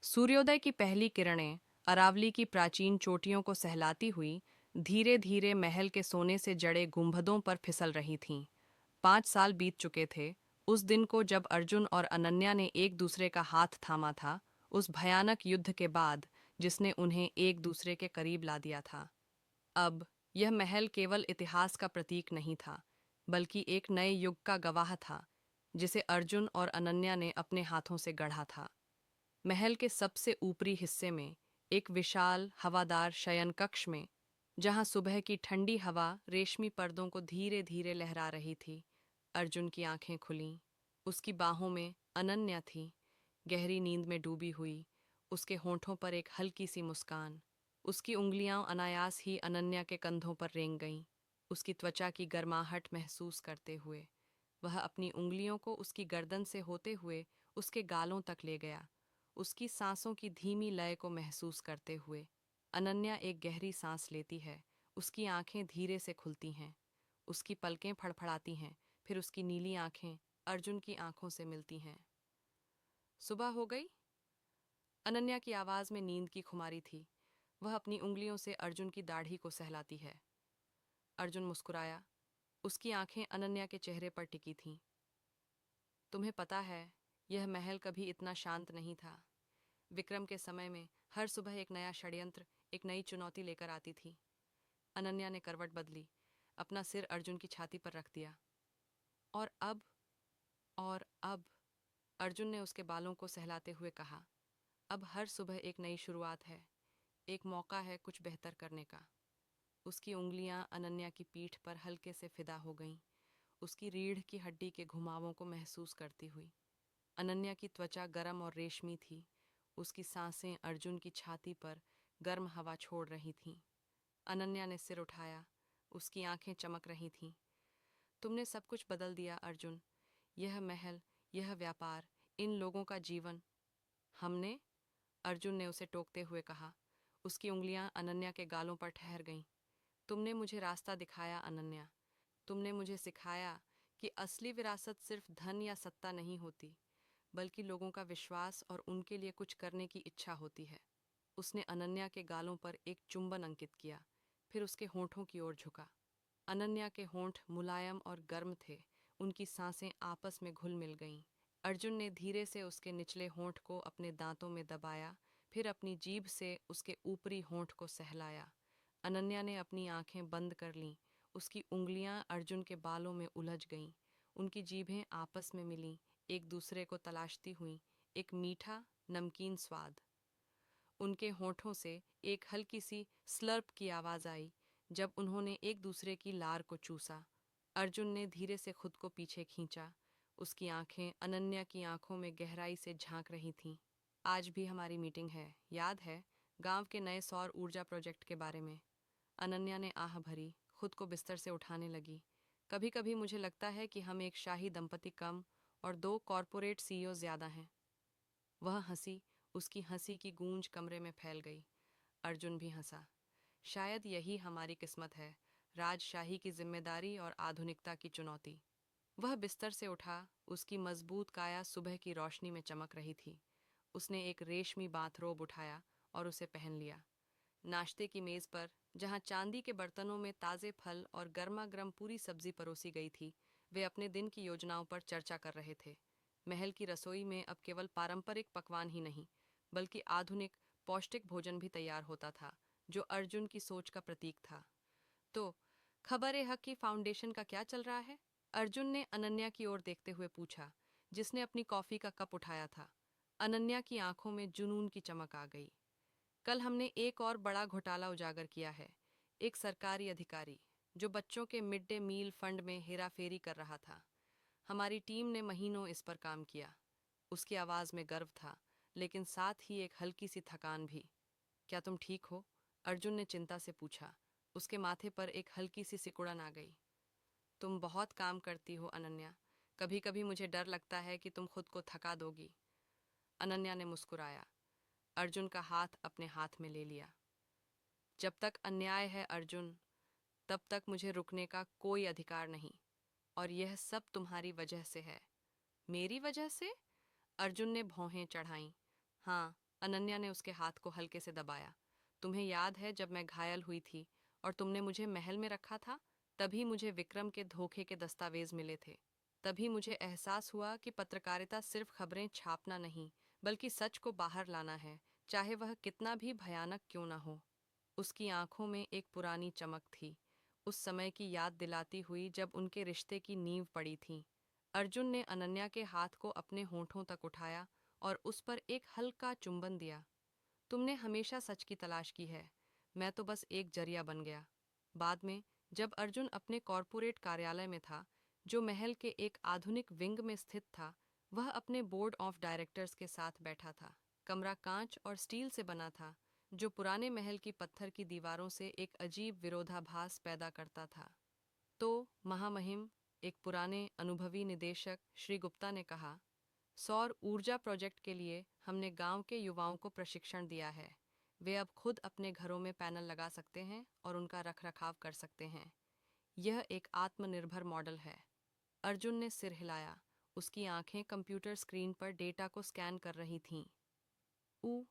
सूर्योदय की पहली किरणें अरावली की प्राचीन चोटियों को सहलाती हुई धीरे धीरे महल के सोने से जड़े गुंबदों पर फिसल रही थीं। 5 साल बीत चुके थे उस दिन को जब अर्जुन और अनन्या ने एक दूसरे का हाथ थामा था, उस भयानक युद्ध के बाद जिसने उन्हें एक दूसरे के करीब ला दिया था। अब यह महल केवल इतिहास का प्रतीक नहीं था, बल्कि एक नए युग का गवाह था, जिसे अर्जुन और अनन्या ने अपने हाथों से गढ़ा था। महल के सबसे ऊपरी हिस्से में एक विशाल हवादार शयन कक्ष में, जहां सुबह की ठंडी हवा रेशमी पर्दों को धीरे धीरे लहरा रही थी, अर्जुन की आंखें खुलीं। उसकी बाहों में अनन्या थी, गहरी नींद में डूबी हुई, उसके होंठों पर एक हल्की सी मुस्कान। उसकी उंगलियां अनायास ही अनन्या के कंधों पर रेंग गईं, उसकी त्वचा की गर्माहट महसूस करते हुए। वह अपनी उंगलियों को उसकी गर्दन से होते हुए उसके गालों तक ले गया, उसकी सांसों की धीमी लय को महसूस करते हुए। अनन्या एक गहरी सांस लेती है, उसकी आंखें धीरे से खुलती हैं, उसकी पलकें फड़फड़ाती हैं, फिर उसकी नीली आंखें अर्जुन की आंखों से मिलती हैं। सुबह हो गई? अनन्या की आवाज में नींद की खुमारी थी। वह अपनी उंगलियों से अर्जुन की दाढ़ी को सहलाती है। अर्जुन मुस्कुराया, उसकी आंखें अनन्या के चेहरे पर टिकी थीं। तुम्हें पता है, यह महल कभी इतना शांत नहीं था। विक्रम के समय में हर सुबह एक नया षड्यंत्र, एक नई चुनौती लेकर आती थी। अनन्या ने करवट बदली, अपना सिर अर्जुन की छाती पर रख दिया। और अब, और अब, अर्जुन ने उसके बालों को सहलाते हुए कहा, अब हर सुबह एक नई शुरुआत है, एक मौका है कुछ बेहतर करने का। उसकी उंगलियां अनन्या की पीठ पर हल्के से फिदा हो गईं, उसकी रीढ़ की हड्डी के घुमावों को महसूस करती हुई। अनन्या की त्वचा गर्म और रेशमी थी, उसकी सांसें अर्जुन की छाती पर गर्म हवा छोड़ रही थीं। अनन्या ने सिर उठाया, उसकी आंखें चमक रही थीं। तुमने सब कुछ बदल दिया अर्जुन, यह महल, यह व्यापार, इन लोगों का जीवन। हमने? अर्जुन ने उसे टोकते हुए कहा। उसकी उंगलियां अनन्या के गालों पर ठहर गईं। तुमने मुझे रास्ता दिखाया अनन्या, तुमने मुझे सिखाया कि असली विरासत सिर्फ धन या सत्ता नहीं होती, बल्कि लोगों का विश्वास और उनके लिए कुछ करने की इच्छा होती है। उसने अनन्या के गालों पर एक चुंबन अंकित किया, फिर उसके होंठों की ओर झुका। अनन्या के होंठ मुलायम और गर्म थे, उनकी सांसें आपस में घुल मिल गईं। अर्जुन ने धीरे से उसके निचले होंठ को अपने दांतों में दबाया, फिर अपनी जीभ से उसके ऊपरी होंठ को सहलाया। अनन्या ने अपनी आंखें बंद कर लीं, उसकी उंगलियां अर्जुन के बालों में उलझ गईं, उनकी जीभें आपस में मिलीं, एक दूसरे को तलाशती हुईं, एक मीठा, नमकीन स्वाद। उनके होठों से एक हल्की सी स्लर्प की आवाज आई जब उन्होंने एक दूसरे की लार को चूसा। अर्जुन ने धीरे से खुद को पीछे खींचा, उसकी आंखें अनन्या की आंखों में गहराई से झांक रही थीं। आज भी हमारी मीटिंग है, याद है? गांव के नए सौर ऊर्जा प्रोजेक्ट के बारे में। अनन्या ने आह भरी, खुद को बिस्तर से उठाने लगी। कभी कभी मुझे लगता है कि हम एक शाही दंपति कम और दो कॉरपोरेट सीईओ ज्यादा हैं। वह हंसी, उसकी हंसी की गूंज कमरे में फैल गई। अर्जुन भी हंसा। शायद यही हमारी किस्मत है, राजशाही की जिम्मेदारी और आधुनिकता की चुनौती। वह बिस्तर से उठा, उसकी मजबूत काया सुबह की रोशनी में चमक रही थी। उसने एक रेशमी बाथरोब उठाया और उसे पहन लिया। नाश्ते की मेज पर, जहां चांदी के बर्तनों में ताजे फल और गर्मा गर्म पूरी सब्जी परोसी गई थी, वे अपने दिन की योजनाओं पर चर्चा कर रहे थे। महल की रसोई में अब केवल पारंपरिक पकवान ही नहीं, बल्कि आधुनिक, पौष्टिक भोजन भी तैयार होता था, जो अर्जुन की सोच का प्रतीक था। तो खबर-ए-हक की फाउंडेशन का क्या चल रहा है? अर्जुन ने अनन्या की ओर देखते हुए पूछा, जिसने अपनी कॉफी का कप उठाया था। अनन्या की आंखों में जुनून की चमक आ गई। कल हमने एक और बड़ा घोटाला उजागर किया है। एक सरकारी अधिकारी, जो बच्चों के मिड डे मील फंड में हेराफेरी कर रहा था। हमारी टीम ने महीनों इस पर काम किया। उसकी आवाज में गर्व था, लेकिन साथ ही एक हल्की सी थकान भी। क्या तुम ठीक हो? अर्जुन ने चिंता से पूछा। उसके माथे पर एक हल्की सी सिकुड़न आ गई। तुम बहुत काम करती हो अनन्या, कभी कभी मुझे डर लगता है कि तुम खुद को थका दोगी। अनन्या ने मुस्कुराया, अर्जुन का हाथ अपने हाथ में ले लिया। जब तक अन्याय है अर्जुन, तब तक मुझे रुकने का कोई अधिकार नहीं, और यह सब तुम्हारी वजह से है। मेरी वजह से? अर्जुन ने भौहें चढ़ाईं। हाँ, अनन्या ने उसके हाथ को हल्के से दबाया। तुम्हें याद है जब मैं घायल हुई थी और तुमने मुझे महल में रखा था? तभी मुझे विक्रम के धोखे के दस्तावेज मिले थे। तभी मुझे एहसास हुआ कि पत्रकारिता सिर्फ खबरें छापना नहीं, बल्कि सच को बाहर लाना है, चाहे वह कितना भी भयानक क्यों ना हो। उसकी आंखों में एक पुरानी चमक थी, उस समय की याद दिलाती हुई जब उनके रिश्ते की नींव पड़ी थी। अर्जुन ने अनन्या के हाथ को अपने होठों तक उठाया और उस पर एक हल्का चुंबन दिया। तुमने हमेशा सच की तलाश की है, मैं तो बस एक जरिया बन गया। बाद में, जब अर्जुन अपने कॉरपोरेट कार्यालय में था, जो महल के एक आधुनिक विंग में स्थित था, वह अपने बोर्ड ऑफ डायरेक्टर्स के साथ बैठा था। कमरा कांच और स्टील से बना था, जो पुराने महल की पत्थर की दीवारों से एक अजीब विरोधाभास पैदा करता था। तो, महामहिम, एक पुराने अनुभवी निदेशक श्री गुप्ता ने कहा, सौर ऊर्जा प्रोजेक्ट के लिए हमने गांव के युवाओं को प्रशिक्षण दिया है। वे अब खुद अपने घरों में पैनल लगा सकते हैं और उनका रखरखाव कर सकते हैं। यह एक आत्मनिर्भर मॉडल है। अर्जुन ने सिर हिलाया। उसकी आंखें कंप्यूटर स्क्रीन पर डेटा को स्कैन कर रही थीं। ऊ